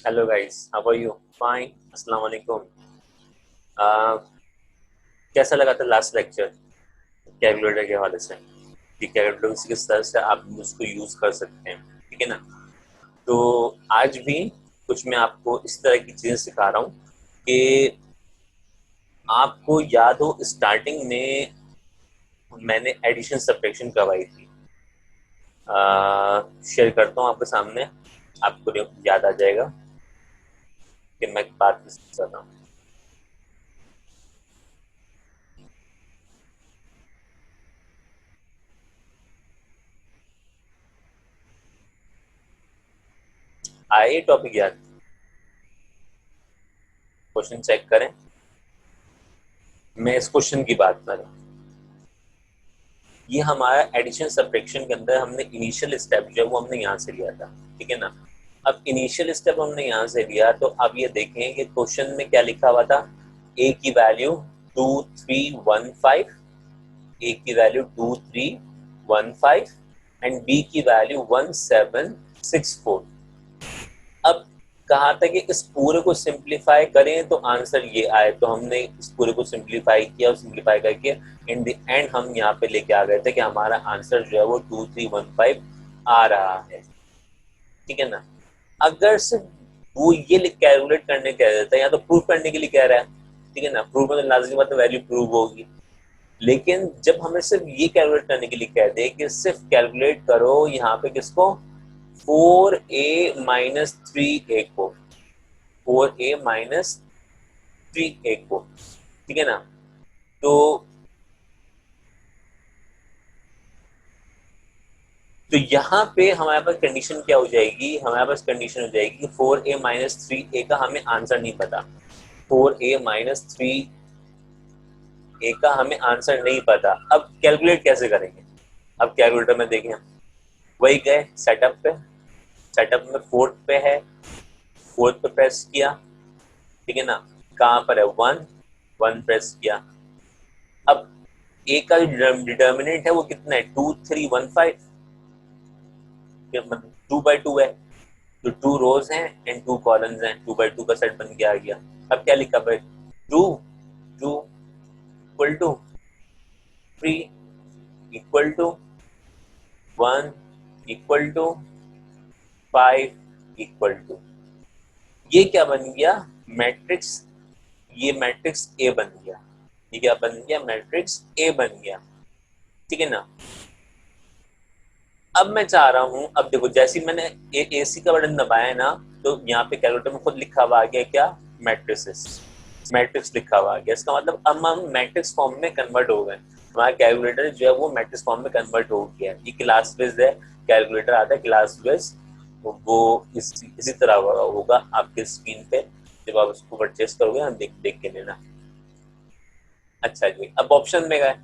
Hello guys, how are you? Fine, अस्सलाम वालेकुम। आ, कैसा लगा था लास्ट लेक्चर कैलकुलेटर के हवाले से कि कैलकुलेटर किस तरह से आप उसको यूज कर सकते हैं, ठीक है ना? तो आज भी कुछ मैं आपको इस तरह की चीजें सिखा रहा हूँ कि आपको याद हो स्टार्टिंग में मैंने एडिशन सब्ट्रैक्शन करवाई थी। शेयर करता हूँ आपके सामने, आपको याद आ जाएगा कि मैं बात किस कर रहा हूँ। आए टॉपिक याद? क्वेश्चन चेक करें। मैं इस क्वेश्चन की बात कर रहा हूँ। ये हमारा एडिशन सब्ट्रैक्शन के अंदर हमने इनिशियल स्टेप जो है वो हमने यहाँ से लिया था, ठीक है ना? अब इनिशियल स्टेप हमने यहाँ से लिया, तो अब ये देखें कि क्वेश्चन में क्या लिखा हुआ था। ए की वैल्यू 2315, ए की वैल्यू 2315 एंड बी की वैल्यू 1764। अब कहा था कि इस पूरे को सिंप्लीफाई करें तो आंसर ये आए, तो हमने इस पूरे को सिंप्लीफाई किया और सिंप्लीफाई करके इन द एंड हम यहाँ पे लेके आ गए थे कि हमारा आंसर जो है वो 2315 आ रहा है, ठीक है ना? अगर सिर्फ वो ये कैलकुलेट करने कह देता है या तो प्रूव करने के लिए कह रहा है, ठीक है ना? प्रूव में तो लाजमी बात है वैल्यू प्रूव होगी। लेकिन जब हमें सिर्फ ये कैलकुलेट करने के लिए कह दे कि सिर्फ कैलकुलेट करो यहाँ पे किसको, 4a-3a को, 4a-3a को, ठीक है ना? तो तो यहाँ पे हमारे पास कंडीशन क्या हो जाएगी, हमारे पास कंडीशन हो जाएगी कि 4a-3a का हमें आंसर नहीं पता। 4a-3a का हमें आंसर नहीं पता। अब कैलकुलेट कैसे करेंगे? अब कैलकुलेटर में देखें, वही गए सेटअप पे, सेटअप में फोर्थ पे है, फोर्थ पे प्रेस किया, ठीक है ना? कहाँ पर है? वन, वन प्रेस किया। अब ए का डिटर्मिनेंट है वो कितना है? 2315, मतलब 2/2 है। तो 2 रोज हैं एंड 2 कॉलम्स हैं, 2/2 का सेट बन के आ गया। अब क्या लिखा भाई? Two, two equal to 3 equal to 1 equal to 5 equal to, ये क्या बन गया? मैट्रिक्स। ये मैट्रिक्स ए बन गया। ये क्या बन गया? मैट्रिक्स ए बन गया, ठीक है ना? अब मैं चाह रहा हूं, अब देखो जैसे ही मैंने एसी का बटन दबाया है ना, तो यहाँ पे कैलकुलेटर में खुद लिखा हुआ आ गया क्या? मैट्रिसेस, मैट्रिक्स लिखा हुआ आ गया। इसका मतलब अब हम मैट्रिक्स फॉर्म में कन्वर्ट हो गए। हमारा कैलकुलेटर जो है वो मैट्रिक्स फॉर्म में कन्वर्ट हो गया। ये क्लास बेस्ड है, कैलकुलेटर आता है क्लास बेस्ड। वो इसी तरह होगा आपके स्क्रीन पे। जब आप उसको परचेस करोगे हम देख देख के लेना। अच्छा जी, अब ऑप्शन में गए,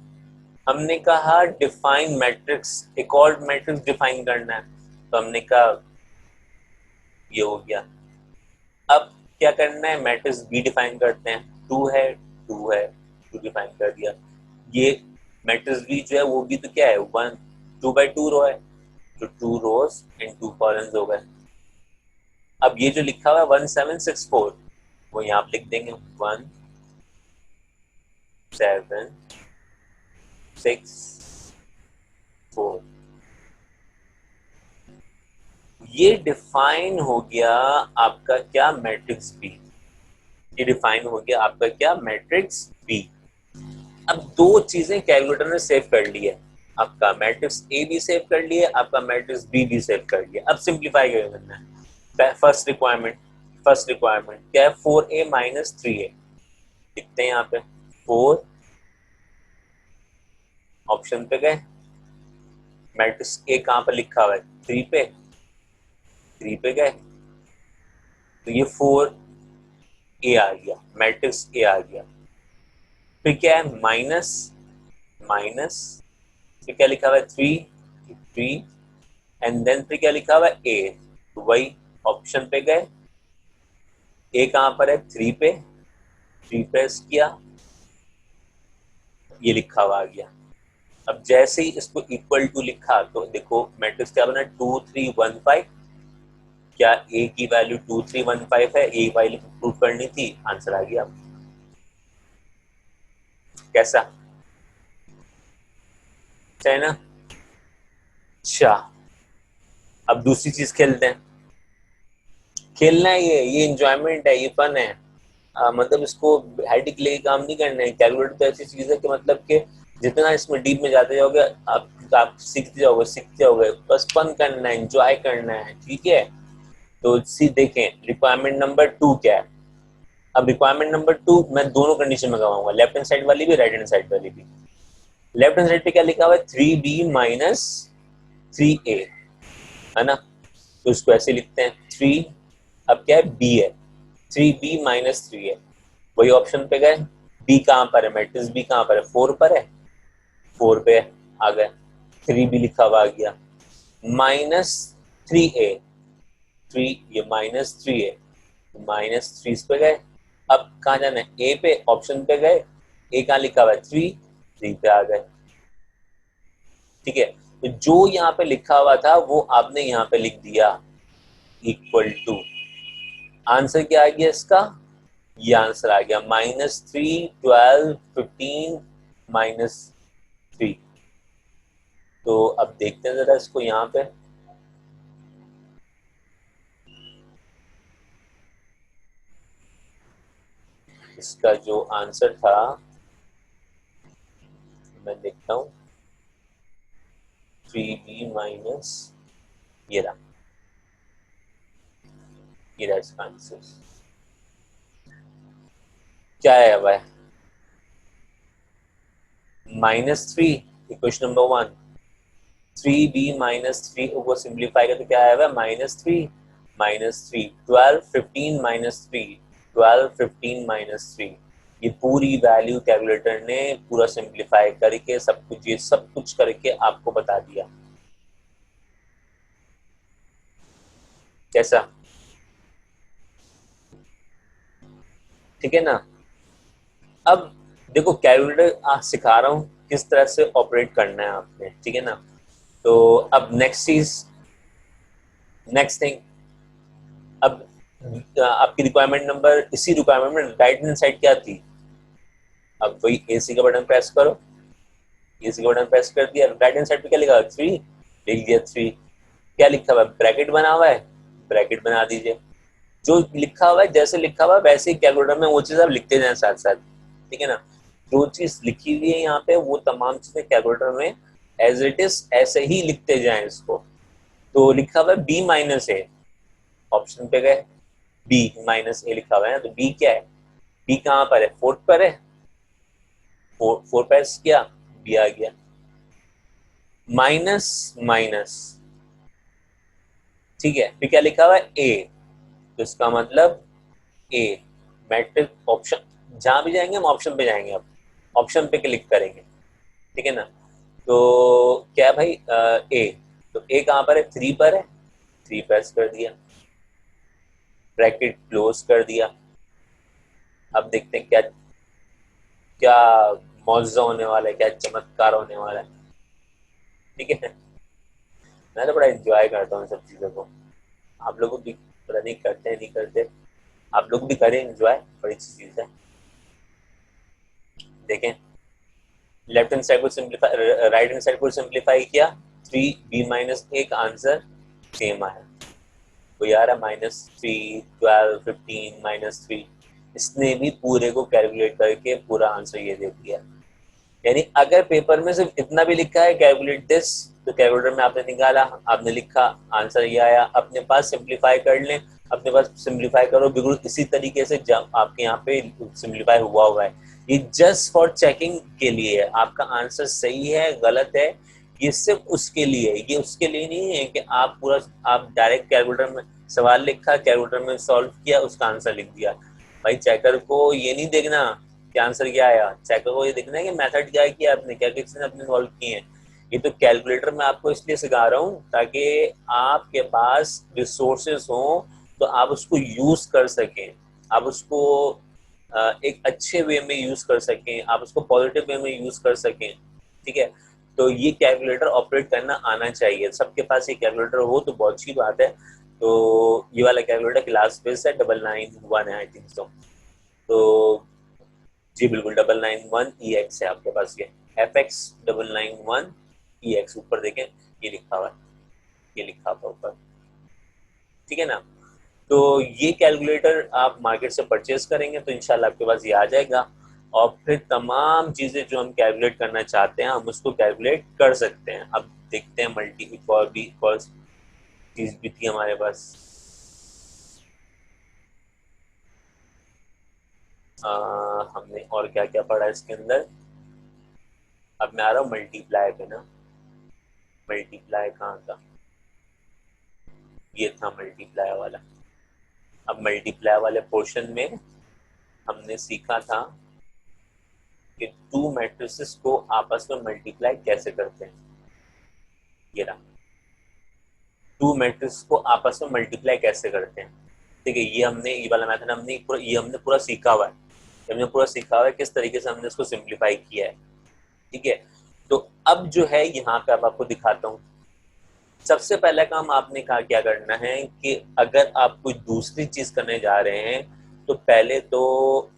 हमने कहा डिफाइन मैट्रिक्स, एक और मैट्रिक्स डिफाइन करना है। तो हमने कहा ये हो गया। अब क्या करना है? मैट्रिक्स बी डिफाइन करते हैं। टू है, टू है, टू डिफाइन कर दिया। ये मैट्रिक्स बी जो है वो भी तो क्या है? वन, 2/2 रो है, तो 2 रोज एंड 2 कॉलम्स हो गए। अब ये जो लिखा हुआ है 1764, वो यहाँ पे लिख देंगे 1764। ये डिफाइन हो गया आपका क्या? Matrix B. ये डिफाइन हो गया आपका क्या? Matrix B. अब दो चीजें कैलकुलेटर ने सेव कर ली है, आपका मैट्रिक्स ए भी सेव कर लिया, आपका मैट्रिक्स बी भी सेव कर लिया। अब सिंप्लीफाई करना है। फर्स्ट रिक्वायरमेंट, फर्स्ट रिक्वायरमेंट क्या है? 4a-3a। लिखते हैं यहाँ पे 4, ऑप्शन पे गए, मैट्रिक्स ए कहाँ पर लिखा हुआ है? 3 पे, 3 पे गए, तो ये 4a आ गया, मैट्रिक्स ए आ गया। फिर क्या है? माइनस, माइनस, फिर क्या लिखा हुआ है? 3, 3 एंड देन फिर क्या लिखा हुआ है? ए। तो वही ऑप्शन पे गए, ए कहां पर है? 3 पे, 3 प्रेस किया, ये लिखा हुआ आ गया। अब जैसे ही इसको इक्वल टू लिखा तो देखो मैट्रिक्स क्या बना? 2315, क्या ए की वैल्यू 2315 है, ए वैल्यू प्रूव करनी थी, आंसर आ गया। कैसा, है ना? अच्छा, अब दूसरी चीज खेलते हैं। खेलना है, ये इंजॉयमेंट है, ये फन है। मतलब इसको हेडिक लेके काम नहीं करना है। कैलकुलेटर तो ऐसी चीज है कि मतलब कि जितना इसमें डीप में जाते जाओगे आप सीखते जाओगे। बस फन करना है, एंजॉय करना है, ठीक है? तो सी देखें, रिक्वायरमेंट नंबर 2 क्या है। अब रिक्वायरमेंट नंबर 2 मैं दोनों कंडीशन में करवाऊंगा, लेफ्ट हैंड साइड वाली भी, राइट हैंड साइड वाली भी। लेफ्ट हैंड साइड पे क्या लिखा हुआ है, 3b - 3a, है ना? तो इसको ऐसे लिखते हैं 3, अब क्या है, बी है, 3b - 3 है। वही ऑप्शन पे गए, बी कहां पर है, मैट्रिक्स बी कहां पर है, 4 पर है, 4 पे आ गए, 3b लिखा हुआ आ गया, -3a, 3 ये -3 है, -3 पे गए। अब कहां जाना है, ए पे, ऑप्शन पे गए, ए कहां लिखा हुआ है, 3 पे आ गए, ठीक है? तो जो यहाँ पे लिखा हुआ था वो आपने यहाँ पे लिख दिया, इक्वल टू, आंसर क्या आ गया इसका, ये आंसर आ गया -3, 12, 15, -3। तो अब देखते हैं जरा इसको यहाँ पे, इसका जो आंसर था मैं देखता हूँ, 3b माइनस, ये रहा, ये रहा इसका आंसर। क्या है भाई, -3, इक्वेशन नंबर 1, 3b - 3 को सिंप्लीफाई करके क्या आया, -3, -3, 12, 15, -3, 12, 15, -3। ये पूरी वैल्यू कैलकुलेटर ने पूरा सिंप्लीफाई करके सब कुछ, ये सब कुछ करके आपको बता दिया। कैसा, ठीक है ना? अब देखो, कैलकुलेटर सिखा रहा हूँ किस तरह से ऑपरेट करना है आपने, ठीक है ना? तो अब नेक्स्ट चीज, नेक्स्ट थिंग, अब आपकी रिक्वायरमेंट नंबर, इसी रिक्वायरमेंट में राइट हैंड साइड क्या थी, अब वही एसी का बटन प्रेस करो, एसी का बटन प्रेस कर दिया, राइट हैंड साइड पे क्या लिखा, 3 लिख दिया, 3 क्या लिखा हुआ है, ब्रैकेट बना हुआ है, ब्रैकेट बना दीजिए। जो लिखा हुआ है, जैसे लिखा हुआ है वैसे ही कैलकुलेटर में वो चीज आप लिखते जाए साथ साथ, ठीक है ना? जो चीज लिखी हुई है यहाँ पे वो तमाम चीजें कैलकुलेटर में एज इट इज ऐसे ही लिखते जाएं इसको। तो लिखा हुआ है b - a, ऑप्शन पे गए, b - a लिखा हुआ है ना, तो b क्या है, b कहाँ पर है, 4 पर है, 4 प्रेस किया, b आ गया, माइनस माइनस, ठीक है? फिर क्या लिखा हुआ है, a, तो इसका मतलब ए, मैट्रिक ऑप्शन, जहां भी जाएंगे हम ऑप्शन पे जाएंगे, अब ऑप्शन पे क्लिक करेंगे, ठीक है ना? तो क्या है भाई, ए, तो ए कहां पर है, 3 पर है, 3 प्रेस कर दिया, ब्रैकेट क्लोज कर दिया। अब देखते हैं क्या क्या मौजा होने वाला है, क्या चमत्कार होने वाला है, ठीक है? मैं तो बड़ा एंजॉय करता हूँ सब चीजों को, आप लोग भी पता नहीं करते नहीं करते, आप लोग भी करें एंजॉय, बड़ी अच्छी चीज है। देखें, लेफ्ट हैंड साइड को सिंप्लीफाई, राइट हैंड साइड को सिंप्लीफाई किया, 3b - 1 आंसर सेम आया, कोई आ रहा -3, 12, 15, -3, इसने भी पूरे को कैलकुलेट करके पूरा आंसर ये दे दिया। यानी अगर पेपर में सिर्फ इतना भी लिखा है कैलकुलेट दिस, तो कैलकुलेटर में आपने निकाला, आपने लिखा, आंसर ये आया, अपने पास सिंप्लीफाई कर लें, अपने पास सिंप्लीफाई करो, बिल्कुल इसी तरीके से जब आपके यहाँ पे सिंप्लीफाई हुआ है। ये जस्ट फॉर चेकिंग के लिए है, आपका आंसर सही है गलत है, ये सिर्फ उसके लिए है, ये उसके लिए नहीं है कि आप पूरा, आप डायरेक्ट कैलकुलेटर में सवाल लिखा, कैलकुलेटर में सॉल्व किया, उसका आंसर लिख दिया। भाई चेकर को ये नहीं देखना कि आंसर क्या आया, चेकर को ये देखना है कि मेथड क्या किया आपने, क्या किसने अपने सॉल्व किए हैं। ये तो कैलकुलेटर में आपको इसलिए सिखा रहा हूँ ताकि आपके पास रिसोर्सेस हो, तो आप उसको यूज कर सकें, आप उसको एक अच्छे वे में यूज कर सकें, आप उसको पॉजिटिव वे में यूज कर सकें, ठीक है? तो ये कैलकुलेटर ऑपरेट करना आना चाहिए, सबके पास ये कैलकुलेटर हो तो बहुत अच्छी बात है। तो ये वाला कैलकुलेटर क्लास बेस है, 991 है आई थिंक सो। तो जी बिल्कुल 991EX है आपके पास, ये FX 991EX ऊपर देखें, ये लिखा हुआ है, ये लिखा हुआ ऊपर, ठीक है ना। तो ये कैलकुलेटर आप मार्केट से परचेज करेंगे तो इंशाल्लाह आपके पास ये आ जाएगा, और फिर तमाम चीजें जो हम कैलकुलेट करना चाहते हैं हम उसको कैलकुलेट कर सकते हैं। अब देखते हैं मल्टी एक और भी चीज भी थी हमारे पास। हमने और क्या क्या पढ़ा इसके अंदर। अब मैं आ रहा हूँ मल्टीप्लाई पे ना। मल्टीप्लाई कहाँ था, ये था मल्टीप्लाई वाला। अब मल्टीप्लाई वाले पोर्शन में हमने सीखा था कि टू मैट्रिसेस को आपस में मल्टीप्लाई कैसे करते हैं। ये रहा, टू मैट्रिक्स को आपस में मल्टीप्लाई कैसे करते हैं। ठीक है, ये वाला मेथड हमने पूरा सीखा हुआ है। हमने पूरा सीखा हुआ है किस तरीके से हमने इसको सिंप्लीफाई किया है। ठीक है, तो अब जो है यहाँ पे अब आपको दिखाता हूँ। सबसे पहला काम आपने कहा क्या करना है कि अगर आप कोई दूसरी चीज करने जा रहे हैं तो पहले तो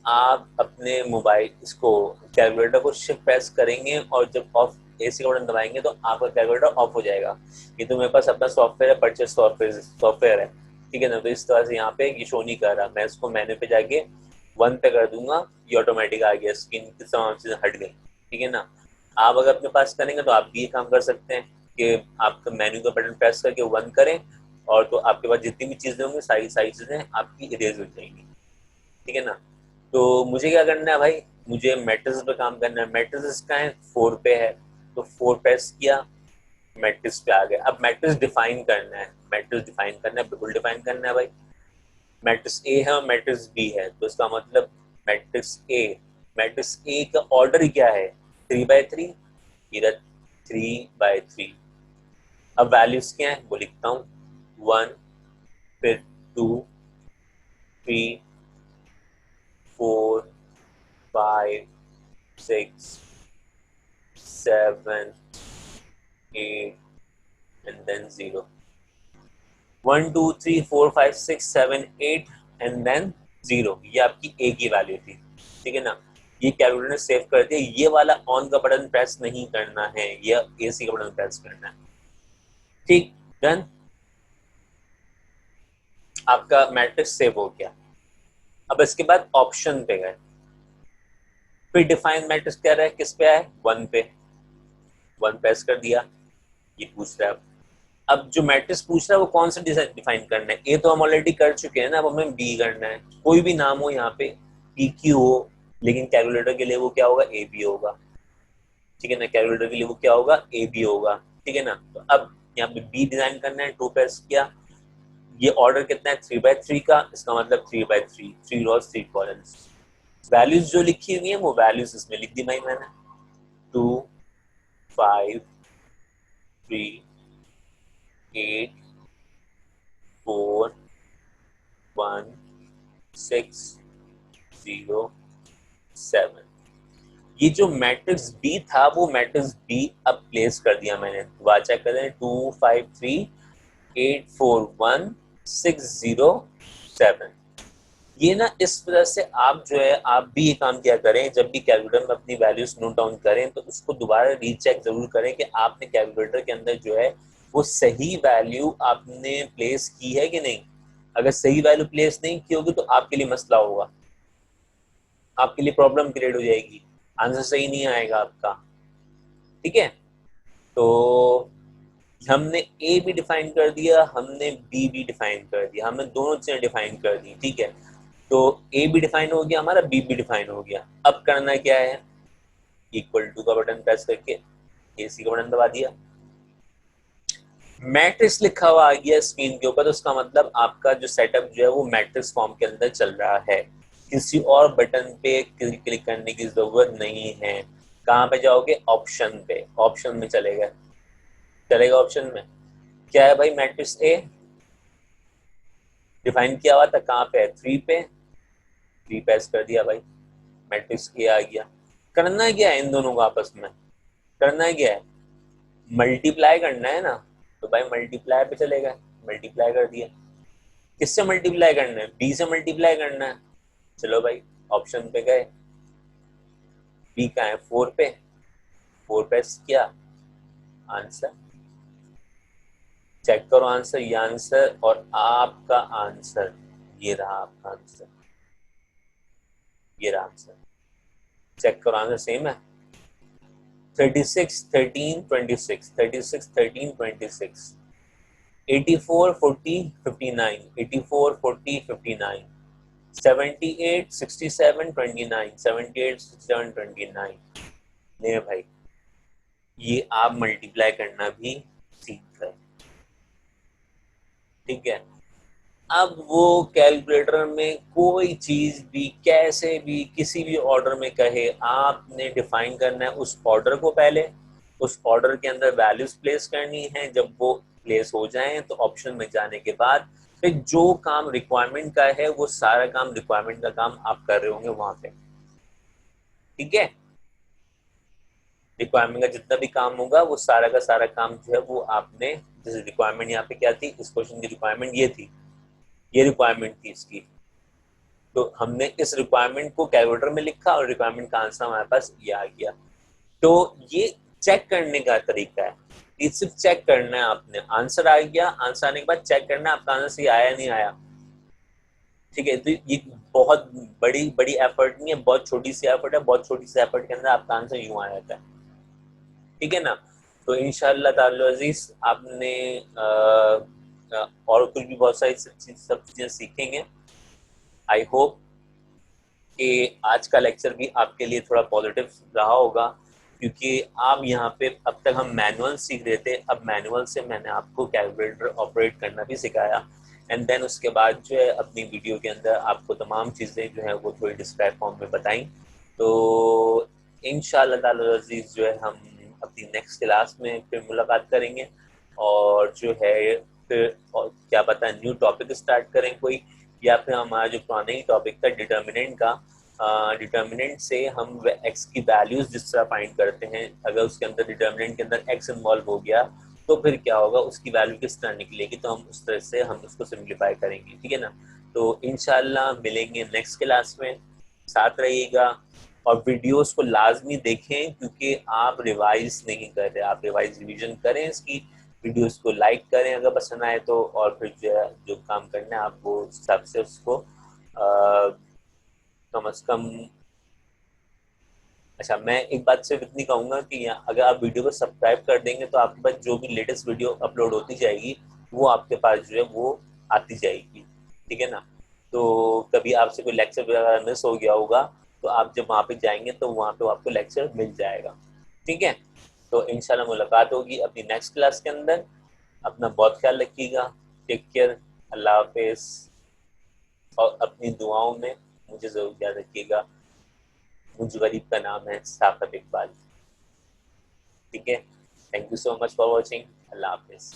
आप अपने मोबाइल इसको कैलकुलेटर को शिफ्ट प्रेस करेंगे, और जब ऑफ AC का बटन दबाएंगे तो आपका कैलकुलेटर ऑफ हो जाएगा। ये तो मेरे पास अपना सॉफ्टवेयर है, परचेस सॉफ्टवेयर है, ठीक है ना। तो इस तरह से यहाँ पे ये शो नहीं कर रहा, मैं इसको मेन्यू पे जाके 1 पे कर दूंगा, ये ऑटोमेटिक आ गया, स्क्रीन की तमाम चीजें हट गई, ठीक है ना। आप अगर अपने पास करेंगे तो आप भी ये काम कर सकते हैं कि आपका मेन्यू का बटन प्रेस करके 1 करें, और तो आपके पास जितनी भी चीजें होंगी सारी सारी चीजें आपकी इरेज हो जाएंगी, ठीक है ना। तो मुझे क्या करना है भाई, मुझे मैट्रिक्स पे काम करना है। मैट्रिक्स का है 4 पे है, तो 4 प्रेस किया, मैट्रिक्स पे आ गया। अब मैट्रिक्स डिफाइन करना है, मैट्रिक्स डिफाइन करना है, बिल्कुल डिफाइन करना है भाई। मैट्रिक्स ए है और मैट्रिक्स बी है, तो इसका मतलब मैट्रिक्स ए का ऑर्डर क्या है, 3/3, इधर 3/3। अब वैल्यूज क्या है वो लिखता हूँ, 1, फिर 2, 3, 4, 5, 6, 7, 8 एंड देन 0। 1 2 3 4 5 6 7 8 एंड देन 0, ये आपकी ए की वैल्यू थी, ठीक है ना। ये कैलकुलेटर ने सेव कर दिया। ये वाला ऑन का बटन प्रेस नहीं करना है, ये AC का बटन प्रेस करना है, ठीक, डन। आपका मैट्रिक्स सेव हो गया। अब इसके बाद ऑप्शन पे गए, फिर डिफाइन मैट्रिक्स कह रहा है किस पे आए, 1 पे, 1 प्रेस कर दिया। ये पूछ रहा है अब जो मैट्रिक्स पूछ रहा है वो कौन सा डिफाइन करना है। ए तो हम ऑलरेडी कर चुके हैं ना, अब हमें बी करना है। कोई भी नाम हो यहाँ पे, PQ हो, लेकिन कैलकुलेटर के लिए वो क्या होगा, AB होगा, ठीक है ना। कैलकुलेटर के लिए वो क्या होगा, AB होगा, ठीक है ना। तो अब यहाँ पे बी डिजाइन करना है, 2 प्रेस किया। ये ऑर्डर कितना है, 3/3 का, इसका मतलब 3/3, 3 rows 3 columns। वैल्यूज जो लिखी हुई है वो वैल्यूज इसमें लिख दी भाई मैंने, 2, 5, 3, 8, 4, 1, 6, 0, 7। ये जो मैट्रिक्स बी था वो मैट्रिक्स बी अब प्लेस कर दिया मैंने। दोबारा चेक करें, 2 5 3 8 4 1 6 0 7। ये ना इस वजह से आप जो है आप भी ये काम किया करें, जब भी कैलकुलेटर में अपनी वैल्यूज नोट डाउन करें तो उसको दोबारा रीचेक जरूर करें कि आपने कैलकुलेटर के अंदर जो है वो सही वैल्यू आपने प्लेस की है कि नहीं। अगर सही वैल्यू प्लेस नहीं की होगी तो आपके लिए मसला होगा, आपके लिए प्रॉब्लम क्रिएट हो जाएगी, आंसर सही नहीं आएगा आपका, ठीक है। तो हमने ए भी डिफाइन कर दिया, हमने बी भी डिफाइन कर दिया, हमने दोनों चीजें डिफाइन कर दी, ठीक है। तो ए भी डिफाइन हो गया हमारा, बी भी डिफाइन हो गया। अब करना क्या है, इक्वल टू का बटन प्रेस करके AC का बटन दबा दिया, मैट्रिक्स लिखा हुआ आ गया स्क्रीन के ऊपर। तो उसका मतलब आपका जो सेटअप जो है वो मैट्रिक्स फॉर्म के अंदर चल रहा है, किसी और बटन पे क्लिक करने की जरूरत नहीं है। कहाँ पे जाओगे, ऑप्शन पे, ऑप्शन में चलेगा, चलेगा ऑप्शन में। क्या है भाई, मैट्रिक्स ए डिफाइन किया हुआ था, कहाँ पे है, 3 पे, 3 प्रेस कर दिया भाई, मैट्रिक्स ए आ गया। करना क्या है इन दोनों को आपस में, करना क्या है, मल्टीप्लाई करना है ना। तो भाई मल्टीप्लाई पे चलेगा, मल्टीप्लाई कर दिया, किससे मल्टीप्लाई करना है? बी से मल्टीप्लाई करना है। चलो भाई ऑप्शन पे गए, बी का है 4 पे, 4 पे क्या आंसर, चेक करो आंसर, ये आंसर और आपका आंसर, ये रहा आपका आंसर, ये रहा आंसर। चेक करो आंसर सेम है। 36 13 26, 36 13 26, 84 40 59, 84 40 59, 78 67 29, 78 67 29। नहीं भाई, ये आप मल्टीप्लाई करना भी सीख गए, ठीक है। अब वो कैलकुलेटर में कोई चीज भी कैसे भी किसी भी ऑर्डर में कहे, आपने डिफाइन करना है उस ऑर्डर को पहले, उस ऑर्डर के अंदर वैल्यूज प्लेस करनी है। जब वो प्लेस हो जाएं तो ऑप्शन में जाने के बाद फिर जो काम रिक्वायरमेंट का है वो सारा काम रिक्वायरमेंट का काम आप कर रहे होंगे वहां पे, ठीक है। रिक्वायरमेंट का जितना भी काम होगा वो सारा का सारा काम जो है वो आपने, जैसे रिक्वायरमेंट यहाँ पे क्या थी, इस क्वेश्चन की रिक्वायरमेंट ये थी, ये रिक्वायरमेंट थी इसकी, तो हमने इस रिक्वायरमेंट को कैलकुलेटर में लिखा और रिक्वायरमेंट का आंसर हमारे पास ये आ गया। तो ये चेक करने का तरीका है, ये सिर्फ चेक करना है आपने, आंसर आ गया, आंसर आने के बाद चेक करना है आपका आंसर सही आया नहीं आया, ठीक है। तो ये बहुत बड़ी बड़ी एफर्ट नहीं है, बहुत छोटी सी एफर्ट है, बहुत छोटी सी एफर्ट के अंदर आपका आंसर यूं आ जाता है, ठीक है ना। तो इंशाल्लाह ताला अजीज आपने और कुछ भी बहुत सारी सब चीजें सीखेंगे। आई होप कि आज का लेक्चर भी आपके लिए थोड़ा पॉजिटिव रहा होगा, क्योंकि आप यहाँ पे अब तक हम मैनुअल सीख रहे थे, अब मैनुअल से मैंने आपको कैलकुलेटर ऑपरेट करना भी सिखाया, एंड देन उसके बाद जो है अपनी वीडियो के अंदर आपको तमाम चीज़ें जो है वो थोड़ी डिस्क्राइब फॉर्म में बताई। तो इंशाल्लाह ताला अजीज जो है हम अपनी नेक्स्ट क्लास में फिर मुलाकात करेंगे, और जो है फिर और क्या पता न्यू टॉपिक स्टार्ट करें कोई, या फिर हमारा जो पुराना ही टॉपिक था डिटर्मिनेंट का, डिटर्मिनेंट से हम एक्स की वैल्यूज जिस तरह फाइंड करते हैं, अगर उसके अंदर डिटर्मिनेंट के अंदर एक्स इन्वॉल्व हो गया तो फिर क्या होगा, उसकी वैल्यू किस तरह निकलेगी, तो हम उस तरह से हम उसको सिंप्लीफाई करेंगे, ठीक है ना। तो इंशाल्लाह मिलेंगे नेक्स्ट क्लास में, साथ रहिएगा और वीडियोस को लाजमी देखें, क्योंकि आप रिवाइज नहीं कर रहे, आप रिवाइज रिविजन करें इसकी, वीडियोस को लाइक करें अगर पसंद आए तो, और फिर जो काम करना है आप वो हिसाब से उसको कम अज कम। अच्छा, मैं एक बात सिर्फ इतनी कहूंगा कि अगर आप वीडियो को सब्सक्राइब कर देंगे तो आपके पास जो भी लेटेस्ट वीडियो अपलोड होती जाएगी वो आपके पास जो है वो आती जाएगी, ठीक है ना। तो कभी आपसे कोई लेक्चर वगैरह मिस हो गया होगा तो आप जब वहाँ पे जाएंगे तो वहाँ पे आपको लेक्चर मिल जाएगा, ठीक है। तो इंशाल्लाह मुलाकात होगी अपनी नेक्स्ट क्लास के अंदर। अपना बहुत ख्याल रखिएगा, टेक केयर, अल्लाह हाफिज, और अपनी दुआओं में मुझे जरूर याद रखिएगा। मुझ गरीब का नाम है साफत इकबाल, ठीक है। Thank you so much for watching, Allah Hafiz.